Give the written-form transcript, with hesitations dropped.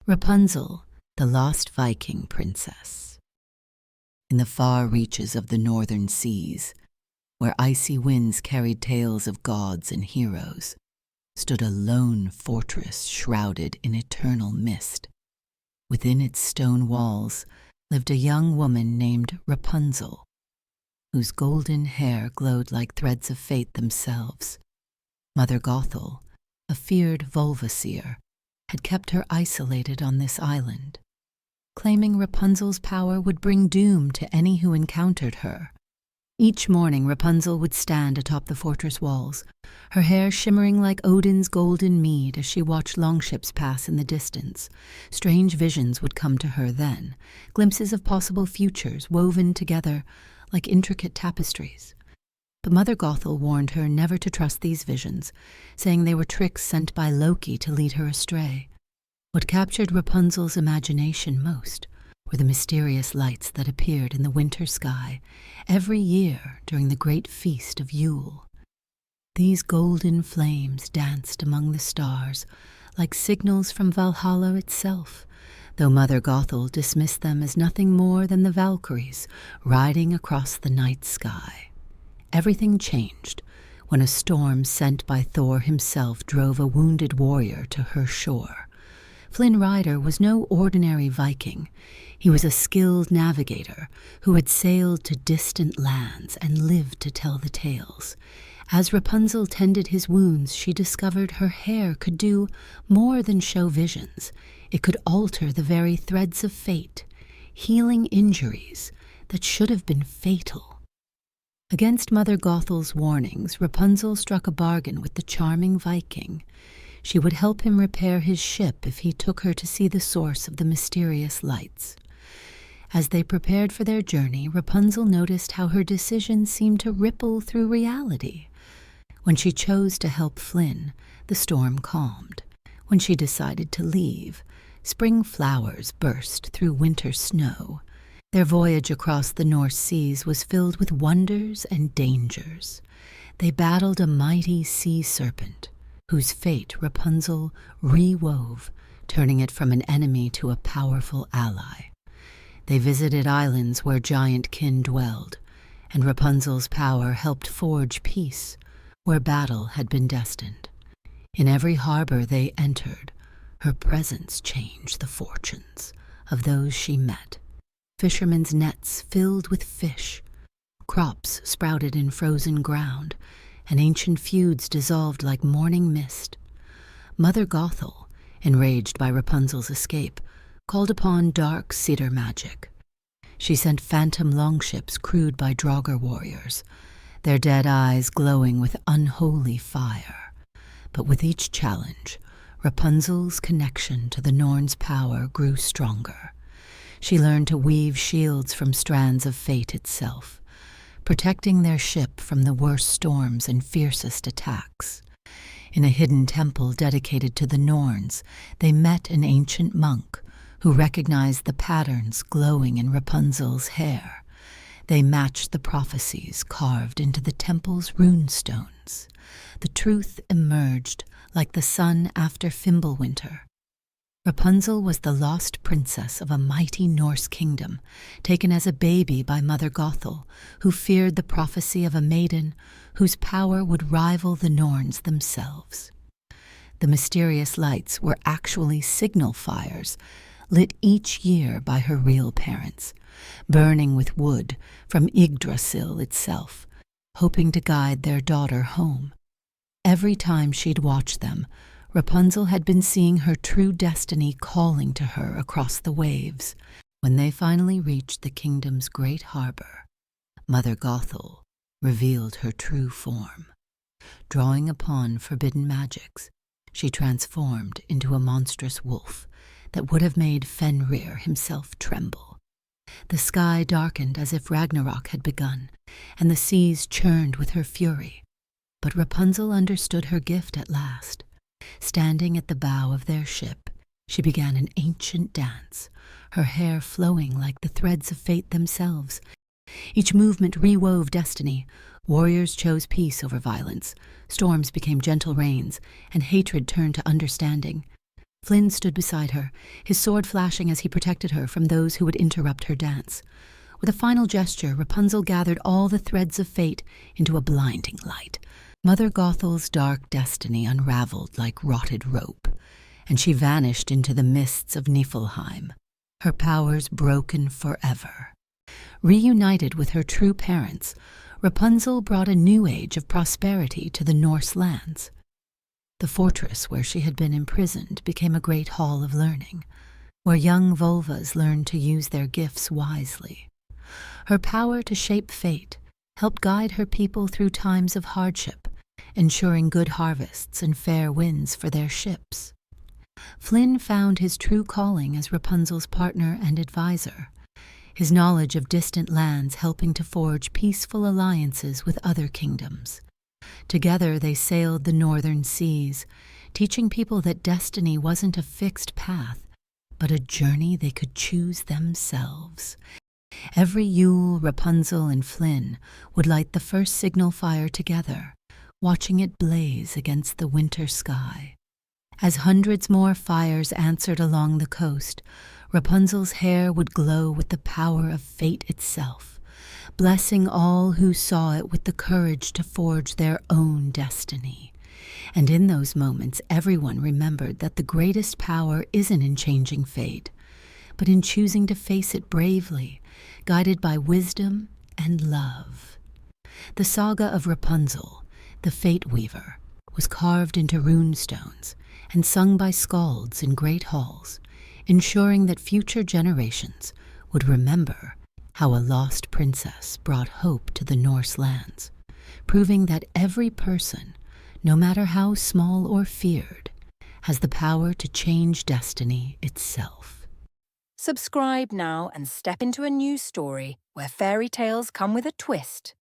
Rapunzel, the lost Viking princess. In the far reaches of the northern seas, where icy winds carried tales of gods and heroes, stood a lone fortress shrouded in eternal mist. Within its stone walls lived a young woman named Rapunzel, whose golden hair glowed like threads of fate themselves. Mother Gothel, a feared völva seer, had kept her isolated on this island, claiming Rapunzel's power would bring doom to any who encountered her. Each morning Rapunzel would stand atop the fortress walls, her hair shimmering like Odin's golden mead as she watched longships pass in the distance. Strange visions would come to her then, glimpses of possible futures woven together like intricate tapestries. But Mother Gothel warned her never to trust these visions, saying they were tricks sent by Loki to lead her astray. What captured Rapunzel's imagination most were the mysterious lights that appeared in the winter sky every year during the great feast of Yule. These golden flames danced among the stars like signals from Valhalla itself, though Mother Gothel dismissed them as nothing more than the Valkyries riding across the night sky. Everything changed when a storm sent by Thor himself drove a wounded warrior to her shore. Flynn Rider was no ordinary Viking. He was a skilled navigator who had sailed to distant lands and lived to tell the tales. As Rapunzel tended his wounds, she discovered her hair could do more than show visions. It could alter the very threads of fate, healing injuries that should have been fatal. Against Mother Gothel's warnings, Rapunzel struck a bargain with the charming Viking. She would help him repair his ship if he took her to see the source of the mysterious lights. As they prepared for their journey, Rapunzel noticed how her decision seemed to ripple through reality. When she chose to help Flynn, the storm calmed. When she decided to leave, spring flowers burst through winter snow. Their voyage across the Norse seas was filled with wonders and dangers. They battled a mighty sea serpent, whose fate Rapunzel rewove, turning it from an enemy to a powerful ally. They visited islands where giant kin dwelled, and Rapunzel's power helped forge peace where battle had been destined. In every harbor they entered, her presence changed the fortunes of those she met. Fishermen's nets filled with fish, crops sprouted in frozen ground, and ancient feuds dissolved like morning mist. Mother Gothel, enraged by Rapunzel's escape, called upon dark seidr magic. She sent phantom longships crewed by Draugr warriors, their dead eyes glowing with unholy fire. But with each challenge, Rapunzel's connection to the Norns' power grew stronger. She learned to weave shields from strands of fate itself, protecting their ship from the worst storms and fiercest attacks. In a hidden temple dedicated to the Norns, they met an ancient monk who recognized the patterns glowing in Rapunzel's hair. They matched the prophecies carved into the temple's runestones. The truth emerged like the sun after Fimbulwinter. Rapunzel was the lost princess of a mighty Norse kingdom, taken as a baby by Mother Gothel, who feared the prophecy of a maiden whose power would rival the Norns themselves. The mysterious lights were actually signal fires, lit each year by her real parents, burning with wood from Yggdrasil itself, hoping to guide their daughter home. Every time she'd watch them, Rapunzel had been seeing her true destiny calling to her across the waves. When they finally reached the kingdom's great harbor, Mother Gothel revealed her true form. Drawing upon forbidden magics, she transformed into a monstrous wolf that would have made Fenrir himself tremble. The sky darkened as if Ragnarok had begun, and the seas churned with her fury. But Rapunzel understood her gift at last. Standing at the bow of their ship, she began an ancient dance, her hair flowing like the threads of fate themselves. Each movement rewove destiny. Warriors chose peace over violence. Storms became gentle rains, and hatred turned to understanding. Flynn stood beside her, his sword flashing as he protected her from those who would interrupt her dance. With a final gesture, Rapunzel gathered all the threads of fate into a blinding light. Mother Gothel's dark destiny unraveled like rotted rope, and she vanished into the mists of Niflheim, her powers broken forever. Reunited with her true parents, Rapunzel brought a new age of prosperity to the Norse lands. The fortress where she had been imprisoned became a great hall of learning, where young völvas learned to use their gifts wisely. Her power to shape fate helped guide her people through times of hardship, ensuring good harvests and fair winds for their ships. Flynn found his true calling as Rapunzel's partner and advisor, his knowledge of distant lands helping to forge peaceful alliances with other kingdoms. Together they sailed the northern seas, teaching people that destiny wasn't a fixed path, but a journey they could choose themselves. Every Yule, Rapunzel and Flynn would light the first signal fire together, watching it blaze against the winter sky. As hundreds more fires answered along the coast, Rapunzel's hair would glow with the power of fate itself, blessing all who saw it with the courage to forge their own destiny. And in those moments, everyone remembered that the greatest power isn't in changing fate, but in choosing to face it bravely, guided by wisdom and love. The saga of Rapunzel, the Fate Weaver, was carved into rune stones and sung by skalds in great halls, ensuring that future generations would remember how a lost princess brought hope to the Norse lands, proving that every person, no matter how small or feared, has the power to change destiny itself. Subscribe now and step into a new story where fairy tales come with a twist.